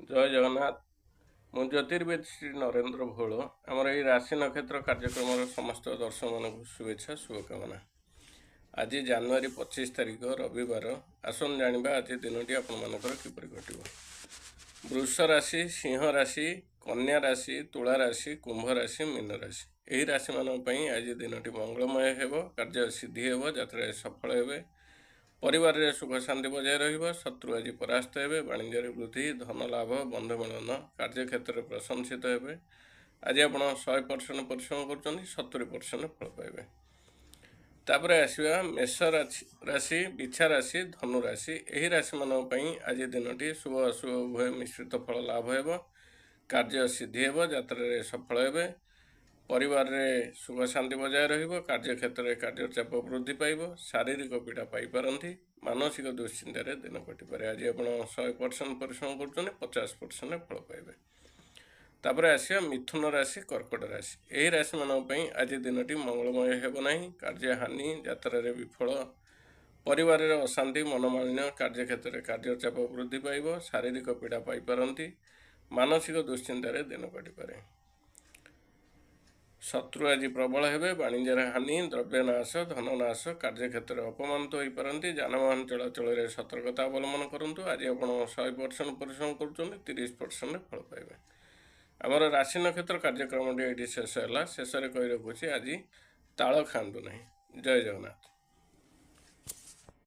जय जगन्नाथ। मु ज्योतिर्विद श्री नरेंद्र भोल आमर यही राशि नक्षत्र कार्यक्रम समस्त दर्शक मान शुभेच्छा शुभकामना। आज जनवरी 25 तारिख रविवार। आसन जाना आज दिनटी आपर किपर घट। वृष राशि, सिंह राशि, कन्या राशि, तुला राशि, कुंभ राशि, मीन राशि यही राशि मानी आज दिनटी मंगलमय हो, कार्य सिद्धि हो, यात्रा सफल हो, परिवार रे सुख शांति बजाय रहिबो, शत्रु आज परास्त हेबे, वाणिज्य वृद्धि, धन लाभ, बंधु मिलन, कार्य क्षेत्र में प्रशंसित हेबे। आज आप 100% परिश्रम कर 70% फल पाइबे। तापर आसवा मेष राशि, बिछा राशि, धनु राशि यही राशि मानी आज दिनटी शुभ अशुभ उभय मिश्रित फल लाभ हो, कार्य सिद्धि हो, यात्रा सफल हेबे, परिवार रे सुख शांति बजाय रहिबो, कार्य क्षेत्र में कार्य चाप वृद्धि पाइब, शारीरिक पीड़ा पाइपारती, मानसिक दुश्चिंतार दिन कटिपे। आज आप 100% परिश्रम कर 50% फल पाइबे। तापर आसवा मिथुन राशि, कर्कट राशि यही राशि मानी आज दिनटी मंगलमय होना, कार्य हानि, यात्रा विफल, परिवार रे अशांति, मनोमालिन्य, कार्य क्षेत्र में कार्य चाप वृद्धि पाइब, शारीरिक पीड़ा पाइपारती, मानसिक दुश्चिंतार दिन कटिपे। शत्रु आज प्रबल हेबे, वाणिज्य हानि, द्रव्य नाश, धन नाश, कार्य क्षेत्र में अपमानित हो पारती, जानवाहन चलाचल में सतर्कता अवलम्बन करूँ। आज आप 100% परिश्रम कर 30% फल पाइबे। आमर राशि नक्षत्र कार्यक्रम ये शेष है। शेष कही रखुच्छी आज ताल खातु ना। जय जगन्नाथ।